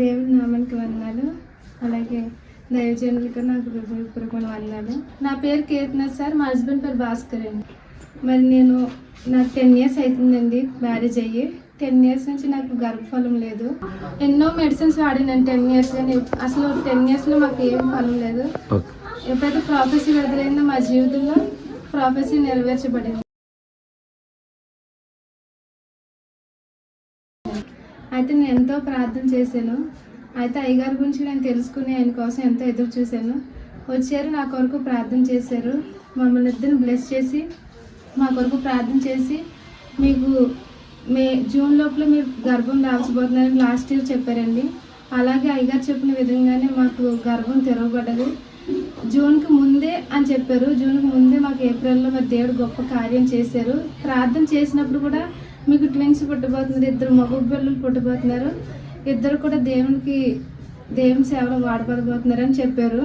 దేవుడి నామానికి వందనాలు. అలాగే దైవజనులకు నాకు హృదయపూర్వకమైన వందనాలు. నా పేరు కీర్తన సార్, మా హస్బెండ్ పేరు భాస్కర్ అండి. మరి నాకు 10 years అవుతుందండి మ్యారేజ్ అయ్యి. 10 years నుంచి నాకు గర్భఫలం లేదు. ఎన్నో మెడిసిన్స్ వాడినాను 10 years, కానీ అసలు 10 yearsలో మాకు ఏం ఫలం లేదు. ఎప్పుడైతే ప్రాఫెసీ విడుదలైందో మా జీవితంలో ప్రాఫెసీ నెరవేర్చబడింది. అయితే నేను ఎంతో ప్రార్థన చేశాను. అయితే అయ్యగారి గురించి నేను తెలుసుకుని ఆయన కోసం ఎంతో ఎదురు చూశాను. వచ్చారు, నా కొరకు ప్రార్థన చేశారు. మమ్మల్ని ఇద్దరిని బ్లెస్ చేసి మా కొరకు ప్రార్థన చేసి మీకు జూన్ లోపల మీరు గర్భం దాల్చబోతున్నారని లాస్ట్ ఇయర్ చెప్పారండి. అలాగే అయ్యగారు చెప్పిన విధంగానే మాకు గర్భం తెరవబడ్డది. జూన్కి ముందే అని చెప్పారు. జూన్కి ముందే మాకు ఏప్రిల్లో మరి దేవుడు గొప్ప కార్యం చేశారు. ప్రార్థన చేసినప్పుడు కూడా మీకు ట్విన్స్ పుట్టబోతున్నారు, 2 మగ పిల్లలు పుట్టబోతున్నారు, 2 కూడా దేవుని సేవలో వాడబడబోతున్నారు అని చెప్పారు.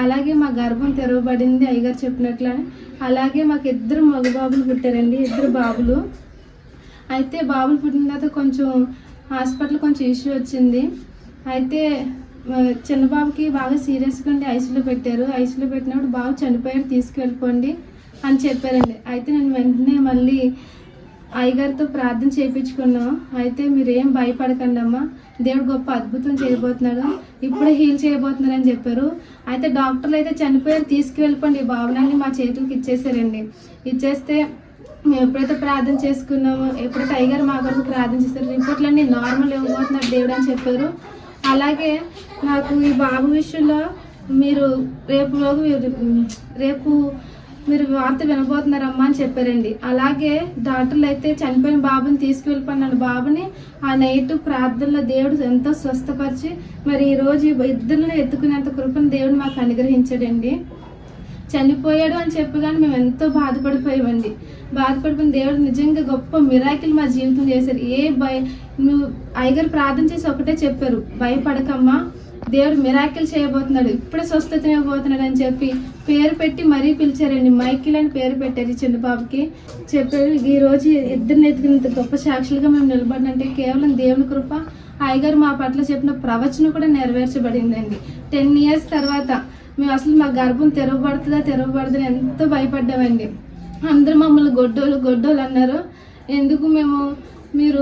అలాగే మా గర్భం తెరవబడింది అయ్యగారు చెప్పినట్లు. అలాగే మాకు 2 మగ బాబులు పుట్టారండి, 2 బాబులు. అయితే బాబులు పుట్టిన తర్వాత కొంచెం హాస్పిటల్ కొంచెం ఇష్యూ వచ్చింది. అయితే చిన్న బాబుకి బాగా సీరియస్గా ఉండి ఐసీలో పెట్టారు. ఐసీలో పెట్టినప్పుడు బాబు చనిపోయాడు, తీసుకెళ్ళిపోండి అని చెప్పారండి. అయితే నేను వెంటనే మళ్ళీ అయ్యగారితో ప్రార్థన చేయించుకున్నాం. అయితే మీరేం భయపడకండి అమ్మా, దేవుడు గొప్ప అద్భుతం చేయబోతున్నాడు, ఇప్పుడే హీల్ చేయబోతున్నారు అని చెప్పారు. అయితే డాక్టర్లు అయితే చనిపోయారు, తీసుకువెళ్ళిపోండి బాబునాన్ని మా చేతులకి ఇచ్చేసారండి. ఇచ్చేస్తే మేము ఎప్పుడైతే ప్రార్థన చేసుకున్నామో, ఎప్పుడైతే అయ్యగారు మా కొరకు ప్రార్థన చేశారు, రిపోర్ట్లన్నీ నార్మల్ ఇవ్వబోతున్నారు దేవుడు అని చెప్పారు. అలాగే నాకు ఈ బాబు విషయంలో మీరు రేపు మీరు వార్త వినబోతున్నారమ్మా అని చెప్పారండి. అలాగే డాక్టర్లు అయితే చనిపోయిన బాబుని తీసుకువెళ్ళిపోయిన బాబుని ఆ నైట్ ప్రార్థనలో దేవుడు ఎంతో స్వస్థపరిచి మరి ఈరోజు 2 ఎత్తుకునేంత కృపను దేవుడు మాకు అనుగ్రహించాడండి. చనిపోయాడు అని చెప్పి కానీ మేము ఎంతో బాధపడిపోయామండి. బాధపడిపోయిన దేవుడు నిజంగా గొప్ప మిరాకిల్ మా జీవితం చేశారు. నువ్వు అయ్యగారు ప్రార్థన చేసి ఒకటే చెప్పారు, భయపడకమ్మా, దేవుడు మిరాకిల్ చేయబోతున్నాడు, ఇప్పుడే స్వస్థత ఇవ్వబోతున్నాడు అని చెప్పి పేరు పెట్టి మరీ పిలిచారండి. మైకిల్ అని పేరు పెట్టారు చిన్న బాబుకి. చెప్పారు ఈరోజు 2 ఎత్తుకునేంత గొప్ప సాక్షులుగా మేము నిలబడినంటే కేవలం దేవుని కృప. అయ్యగారు మా పట్ల చెప్పిన ప్రవచనం కూడా నెరవేర్చబడిందండి. 10 years తర్వాత మేము అసలు మా గర్భం తెరవబడుతుందని ఎంతో భయపడ్డామండి. అందరూ మమ్మల్ని గొడ్డోలు అన్నారు. ఎందుకు మీరు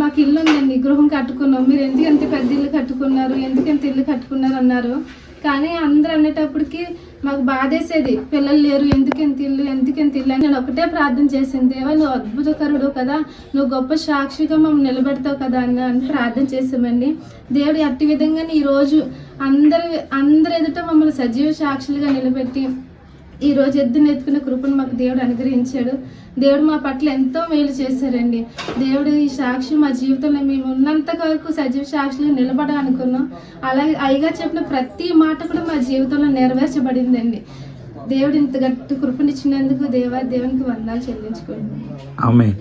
మాకు ఇల్లు ఉందండి, గృహం కట్టుకున్నాం, మీరు ఎందుకు ఎంత పెద్ద ఇల్లు కట్టుకున్నారు, ఎందుకు ఎంత ఇల్లు కట్టుకున్నారు అన్నారు. కానీ అందరూ అనేటప్పటికి మాకు బాధేసేది, పిల్లలు లేరు, ఎందుకు ఎంత ఇల్లు అని. నేను ఒకటే ప్రార్థన చేసింది, దేవా నువ్వు అద్భుతకరుడు కదా, నువ్వు గొప్ప సాక్షిగా మమ్మల్ని నిలబెడతావు కదా అని ప్రార్థన చేసామండి. దేవుడు అట్టి విధంగానే ఈరోజు అందరు ఎదుట మమ్మల్ని సజీవ సాక్షులుగా నిలబెట్టి ఈరోజు ఎత్తుకునే కృపను మాకు దేవుడు అనుగ్రహించాడు. దేవుడు మా పట్ల ఎంతో మేలు చేశారండి. దేవుడు ఈ సాక్షి మా జీవితంలో మేము ఉన్నంత వరకు సజీవ సాక్షులుగా నిలబడాలనుకున్నాం. అలాగే అయ్యగారు చెప్పిన ప్రతి మాట కూడా మా జీవితంలో నెరవేర్చబడిందండి. దేవుడు ఇంత గట్టి కృపనిచ్చినందుకు దేవునికి వందనాలు చెల్లించుకోండి. ఆమేన్.